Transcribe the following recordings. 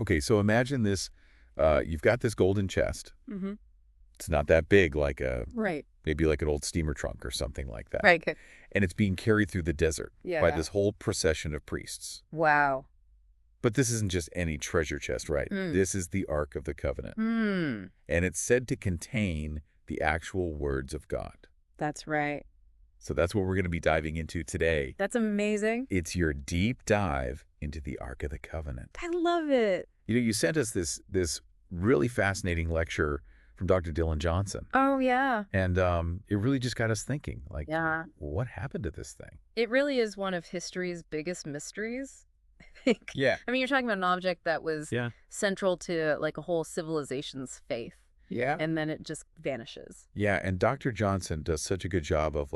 Okay, so imagine this. You've got this golden chest. Mm-hmm. It's not that big, Right. maybe like an old steamer trunk or something like that. Right. Good. And it's being carried through the desert by Yeah. this whole procession of priests. Wow. But this isn't just any treasure chest, right? Mm. This is the Ark of the Covenant. Hmm. And it's said to contain the actual words of God. That's right. So that's what we're going to be diving into today. That's amazing. It's your deep dive into the Ark of the Covenant. I love it. You sent us this really fascinating lecture from Dr. Dylan Johnson. Oh, yeah. And it really just got us thinking, Yeah. what happened to this thing? It really is one of history's biggest mysteries, I think. Yeah. I mean, you're talking about an object that was Yeah. central to like a whole civilization's faith, Yeah. and then it just vanishes. Yeah, and Dr. Johnson does such a good job of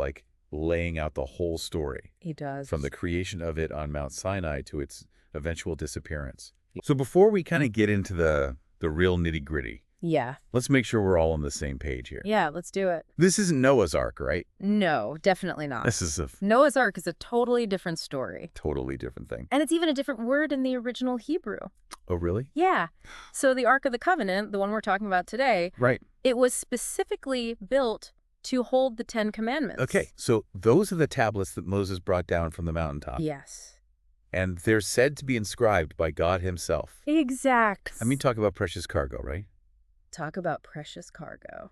laying out the whole story He does. from the creation of it on Mount Sinai to its eventual disappearance. So before we kind of get into the real nitty-gritty, Yeah. let's make sure we're all on the same page here. Yeah, let's do it. This isn't Noah's Ark, right? No, definitely not. This is a Noah's Ark is a totally different story. totally different thing. And it's even a different word in the original Hebrew. Oh, really? Yeah. So the Ark of the Covenant, the one we're talking about today, Right. it was specifically built to hold the Ten Commandments. Okay, so those are the tablets that Moses brought down from the mountaintop. Yes. And they're said to be inscribed by God himself. Exact. I mean, talk about precious cargo, right? Talk about precious cargo.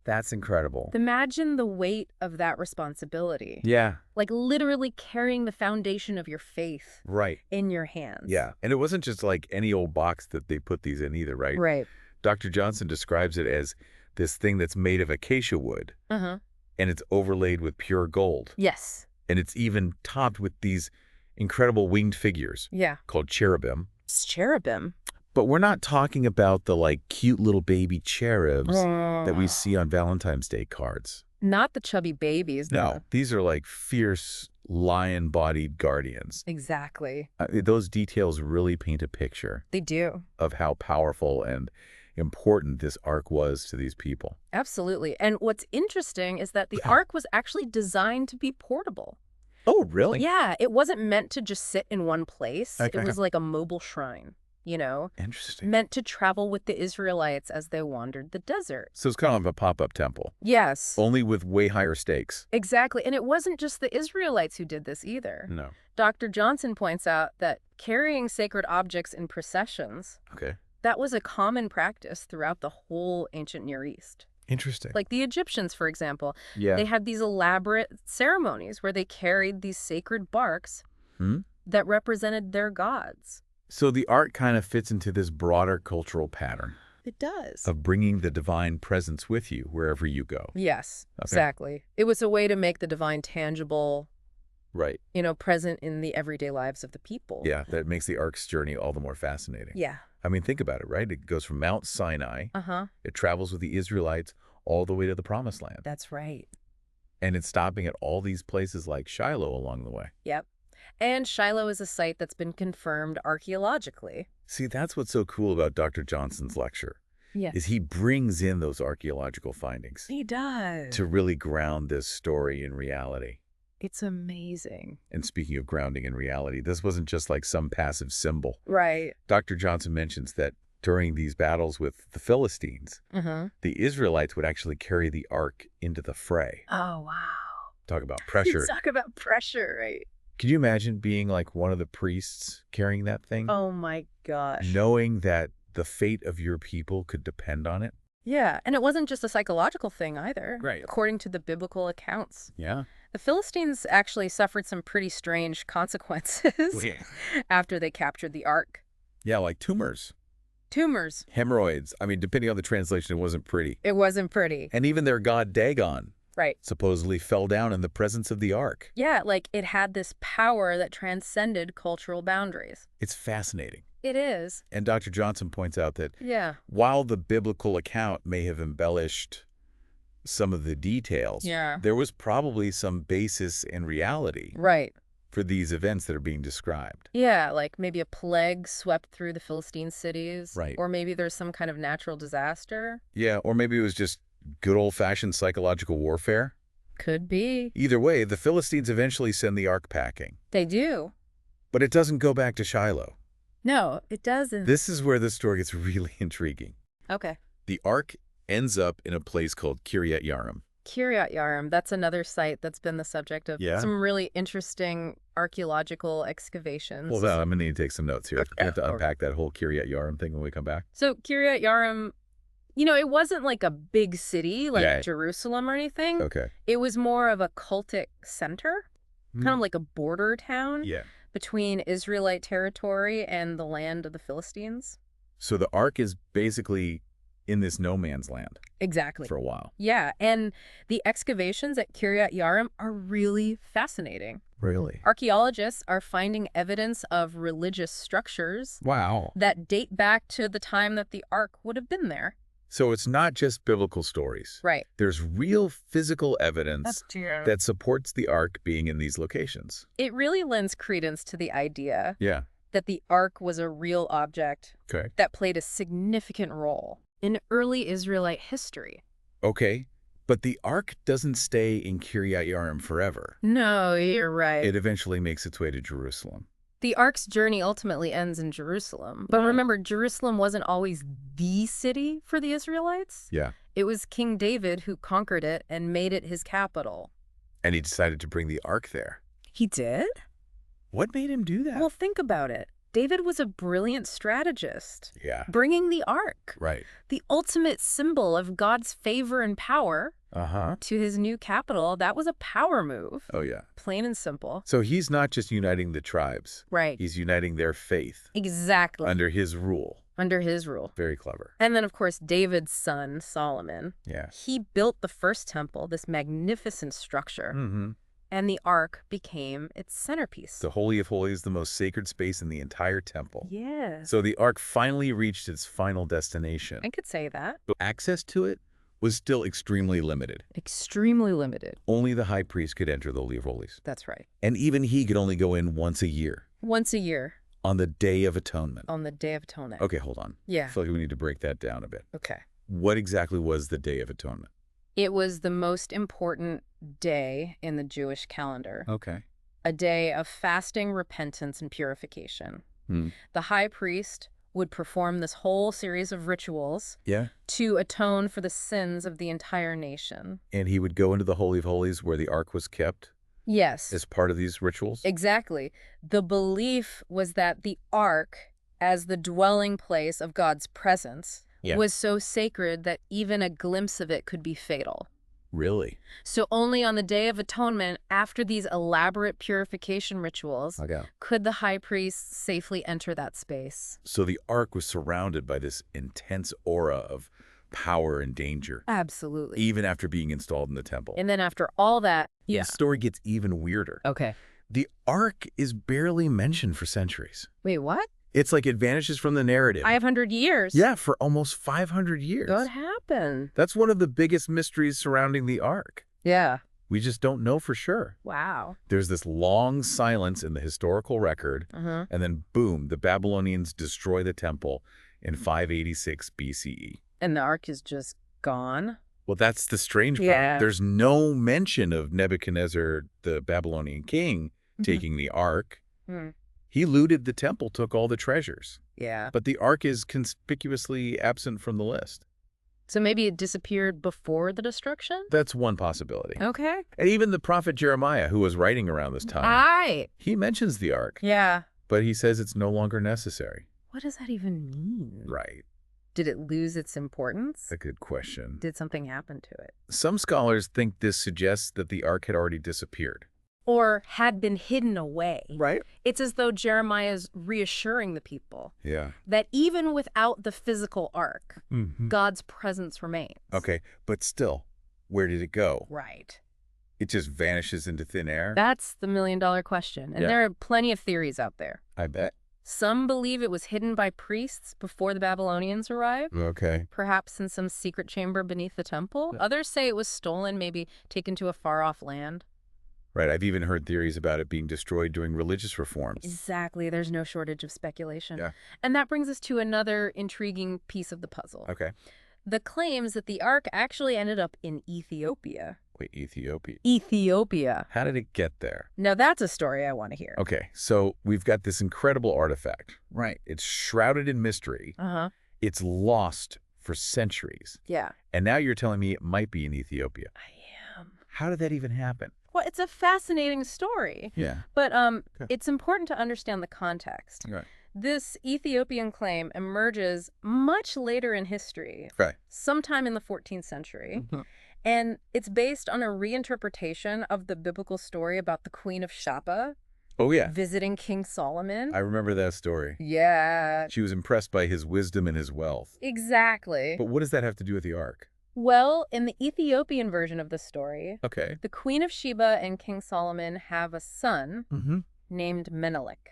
That's incredible. Imagine the weight of that responsibility. Yeah, Like literally carrying the foundation of your faith right. in your hands. Yeah, and it wasn't just like any old box that they put these in either, right? Right. Dr. Johnson describes it as this thing that's made of acacia wood, Uh-huh. and it's overlaid with pure gold. Yes. And it's even topped with these incredible winged figures Yeah. called cherubim. It's cherubim. But we're not talking about the cute little baby cherubs that we see on Valentine's Day cards. Not the chubby babies. No, these are fierce lion-bodied guardians. Exactly. Those details really paint a picture They do. of how powerful and important this ark was to these people. Absolutely. And what's interesting is that the Ark was actually designed to be portable. Oh, really? Yeah, it wasn't meant to just sit in one place. Okay. It was like a mobile shrine, Interesting. meant to travel with the Israelites as they wandered the desert. So it's kind of a pop-up temple, Yes, only with way higher stakes. exactly. And it wasn't just the Israelites who did this either. No. Dr. Johnson points out that carrying sacred objects in processions, Okay. that was a common practice throughout the whole ancient Near East. Interesting. Like the Egyptians, for example, Yeah. they had these elaborate ceremonies where they carried these sacred barks Hmm? that represented their gods. So the ark kind of fits into this broader cultural pattern It does. of bringing the divine presence with you wherever you go. Yes, Okay. exactly. It was a way to make the divine tangible, Right. present in the everyday lives of the people. Yeah, that makes the ark's journey all the more fascinating. Yeah. I mean, think about it, right? It goes from Mount Sinai, Uh-huh. it travels with the Israelites all the way to the Promised Land. That's right. And it's stopping at all these places like Shiloh along the way. Yep. And Shiloh is a site that's been confirmed archaeologically. See, that's what's so cool about Dr. Johnson's lecture, Yeah. is he brings in those archaeological findings He does. to really ground this story in reality. It's amazing. And speaking of grounding in reality, this wasn't just like some passive symbol. Right. Dr. Johnson mentions that during these battles with the Philistines, Uh-huh. the Israelites would actually carry the ark into the fray. Oh, wow. Talk about pressure. Talk about pressure, right? Could you imagine being like one of the priests carrying that thing? Oh, my gosh. Knowing that the fate of your people could depend on it? Yeah, and it wasn't just a psychological thing either. Right. According to the biblical accounts. Yeah. The Philistines actually suffered some pretty strange consequences after they captured the Ark. Yeah, like tumors, Tumors. hemorrhoids. I mean, depending on the translation, it wasn't pretty. It wasn't pretty. And even their god Dagon Right. supposedly fell down in the presence of the ark. Yeah, like it had this power that transcended cultural boundaries. It's fascinating. It is. And Dr. Johnson points out that Yeah. while the biblical account may have embellished some of the details, Yeah. there was probably some basis in reality Right. for these events that are being described. Yeah, like maybe a plague swept through the Philistine cities. Right. Or maybe there's some kind of natural disaster. Yeah, or maybe it was just good old-fashioned psychological warfare. Could be. Either way, the Philistines eventually send the ark packing. They do. But it doesn't go back to Shiloh. No, it doesn't. This is where the story gets really intriguing. Okay. The Ark ends up in a place called Kiryat Yarim. Kiryat Yarim, that's another site that's been the subject of Yeah? some really interesting archaeological excavations. Well, I'm going to need to take some notes here. We have to unpack that whole Kiryat Yarim thing when we come back. So Kiryat Yarim, it wasn't like a big city like Yeah. Jerusalem or anything. Okay. It was more of a cultic center, Hmm. kind of like a border town Yeah. between Israelite territory and the land of the Philistines. So the Ark is basically in this no man's land Exactly. for a while. Yeah, and the excavations at Kiryat Yarim are really fascinating. Really? Archaeologists are finding evidence of religious structures Wow. that date back to the time that the Ark would have been there. So it's not just biblical stories. Right. There's real physical evidence true. that supports the Ark being in these locations. It really lends credence to the idea Yeah. that the Ark was a real object Okay. that played a significant role in early Israelite history. Okay. But the Ark doesn't stay in Kiryat Yarim forever. No, you're right. It eventually makes its way to Jerusalem. The Ark's journey ultimately ends in Jerusalem. But remember, Jerusalem wasn't always the city for the Israelites. Yeah. It was King David who conquered it and made it his capital. And he decided to bring the Ark there. He did? What made him do that? Well, think about it. David was a brilliant strategist. Yeah. Bringing the Ark, Right. the ultimate symbol of God's favor and power, Uh-huh. to his new capital, that was a power move. Oh, yeah. Plain and simple. So he's not just uniting the tribes. Right. He's uniting their faith Exactly. under his rule. Under his rule. Very clever. And then, of course, David's son, Solomon. Yeah. He built the first temple, this magnificent structure, Mm-hmm. and the Ark became its centerpiece. The Holy of Holies, the most sacred space in the entire temple. Yes. So the Ark finally reached its final destination. I could say that. But access to it was still extremely limited. Extremely limited. Only the high priest could enter the Holy of Holies. That's right. And even he could only go in once a year, Once a year, on the Day of Atonement. on the Day of Atonement. Okay, hold on. Yeah. I feel like we need to break that down a bit. Okay. What exactly was the Day of Atonement? It was the most important day in the Jewish calendar. Okay. A day of fasting, repentance, and purification. Hmm. The high priest would perform this whole series of rituals Yeah. to atone for the sins of the entire nation. And he would go into the Holy of Holies where the Ark was kept Yes, as part of these rituals? exactly. The belief was that the Ark, as the dwelling place of God's presence, Yeah. was so sacred that even a glimpse of it could be fatal. Really? So only on the Day of Atonement, after these elaborate purification rituals, Okay. could the high priest safely enter that space. So the Ark was surrounded by this intense aura of power and danger, Absolutely. even after being installed in the temple. And then after all that, The story gets even weirder. Okay. The Ark is barely mentioned for centuries. Wait, what? It's like it vanishes from the narrative. 500 years? Yeah, for almost 500 years. What happened? That's one of the biggest mysteries surrounding the Ark. Yeah. We just don't know for sure. Wow. There's this long silence in the historical record, Uh-huh. and then boom, the Babylonians destroy the temple in 586 BCE. And the Ark is just gone? Well, that's the strange part. Yeah. There's no mention of Nebuchadnezzar, the Babylonian king, taking the Ark. Hmm. He looted the temple, took all the treasures. Yeah. But the Ark is conspicuously absent from the list. So maybe it disappeared before the destruction? That's one possibility. Okay. And even the prophet Jeremiah, who was writing around this time, Right. he mentions the Ark, Yeah. but he says it's no longer necessary. What does that even mean? Right. Did it lose its importance? A good question. Did something happen to it? Some scholars think this suggests that the Ark had already disappeared. Or had been hidden away. Right. It's as though Jeremiah is reassuring the people Yeah. that even without the physical Ark, Mm-hmm. God's presence remains. Okay, but still, where did it go? Right. It just vanishes into thin air? That's the million-dollar question. And Yeah. there are plenty of theories out there. I bet. Some believe it was hidden by priests before the Babylonians arrived, Okay. perhaps in some secret chamber beneath the temple. Yeah. Others say it was stolen, maybe taken to a far-off land. Right, I've even heard theories about it being destroyed during religious reforms. Exactly. There's no shortage of speculation. Yeah. And that brings us to another intriguing piece of the puzzle. Okay. The claims that the Ark actually ended up in Ethiopia. Wait, Ethiopia. Ethiopia. How did it get there? Now that's a story I want to hear. Okay, so we've got this incredible artifact. Right. It's shrouded in mystery. Uh-huh. It's lost for centuries. Yeah. And now you're telling me it might be in Ethiopia. I am. How did that even happen? Well, it's a fascinating story. Yeah. But it's important to understand the context. Right. This Ethiopian claim emerges much later in history, Right. sometime in the 14th century. And it's based on a reinterpretation of the biblical story about the Queen of Sheba Oh, yeah. visiting King Solomon. I remember that story. Yeah, She was impressed by his wisdom and his wealth. exactly. But what does that have to do with the Ark? Well, in the Ethiopian version of the story, Okay. the Queen of Sheba and King Solomon have a son Mm-hmm. named Menelik.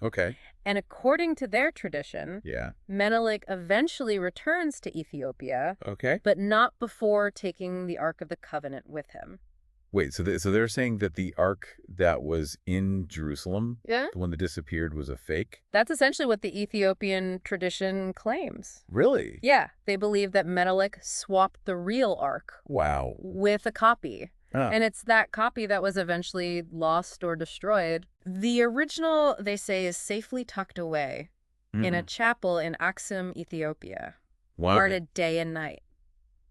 Okay. And according to their tradition, Yeah. Menelik eventually returns to Ethiopia, Okay. but not before taking the Ark of the Covenant with him. Wait, so they're saying that the Ark that was in Jerusalem, Yeah? the one that disappeared, was a fake? That's essentially what the Ethiopian tradition claims. Really? Yeah, they believe that Menelik swapped the real Ark Wow. with a copy. Ah. And it's that copy that was eventually lost or destroyed. The original, they say, is safely tucked away in a chapel in Aksum, Ethiopia, Wow. guarded day and night.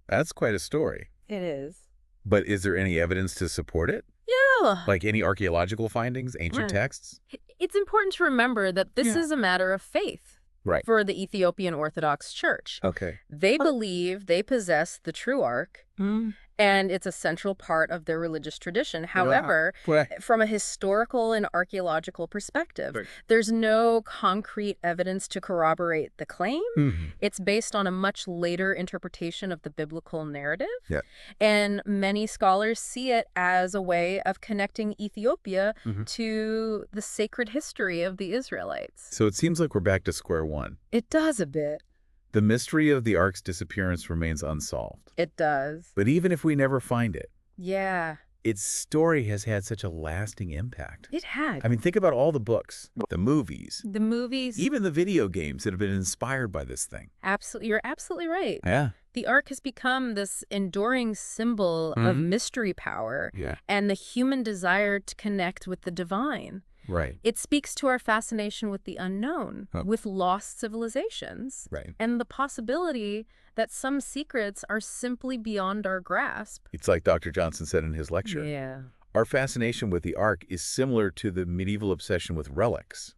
That's quite a story. It is. But is there any evidence to support it? Yeah. Like any archaeological findings, ancient texts? It's important to remember that this Yeah. is a matter of faith Right. for the Ethiopian Orthodox Church. Okay. They believe they possess the true Ark, and it's a central part of their religious tradition. However, from a historical and archaeological perspective, Right. there's no concrete evidence to corroborate the claim. It's based on a much later interpretation of the biblical narrative. Yeah. And many scholars see it as a way of connecting Ethiopia to the sacred history of the Israelites. So it seems like we're back to square one. It does a bit. The mystery of the Ark's disappearance remains unsolved. It does. But even if we never find it, Yeah, its story has had such a lasting impact. it had. I mean, think about all the books, the movies, The movies, even the video games that have been inspired by this thing. absolutely, you're absolutely right. Yeah. The Ark has become this enduring symbol of mystery power Yeah. and the human desire to connect with the divine. Right. It speaks to our fascination with the unknown, Huh. with lost civilizations, Right. and the possibility that some secrets are simply beyond our grasp. It's like Dr. Johnson said in his lecture. Yeah, Our fascination with the Ark is similar to the medieval obsession with relics.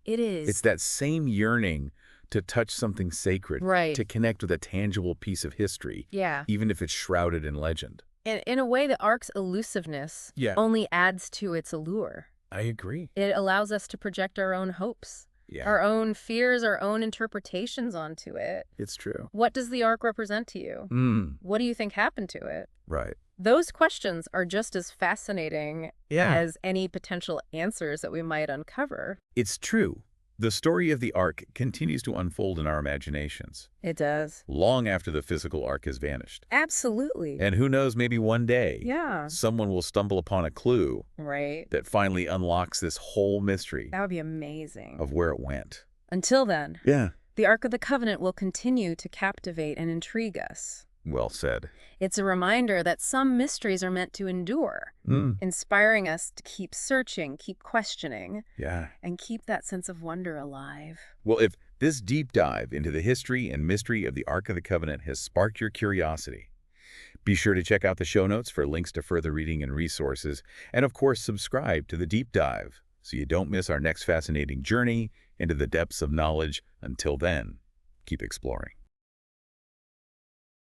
it is. It's that same yearning to touch something sacred, Right. to connect with a tangible piece of history, Yeah. even if it's shrouded in legend. And in a way, the Ark's elusiveness Yeah. only adds to its allure. I agree. It allows us to project our own hopes, Yeah, our own fears, our own interpretations onto it. it's true. What does the Ark represent to you? What do you think happened to it? Right. Those questions are just as fascinating Yeah. as any potential answers that we might uncover. It's true. The story of the Ark continues to unfold in our imaginations, It does. long after the physical Ark has vanished. Absolutely. And who knows, maybe one day, Yeah. someone will stumble upon a clue Right. that finally unlocks this whole mystery That would be amazing. of where it went. Until then, Yeah. the Ark of the Covenant will continue to captivate and intrigue us. Well said. It's a reminder that some mysteries are meant to endure, inspiring us to keep searching, keep questioning, Yeah. and keep that sense of wonder alive. Well, if this deep dive into the history and mystery of the Ark of the Covenant has sparked your curiosity, be sure to check out the show notes for links to further reading and resources, and of course, subscribe to the Deep Dive so you don't miss our next fascinating journey into the depths of knowledge. Until then, keep exploring.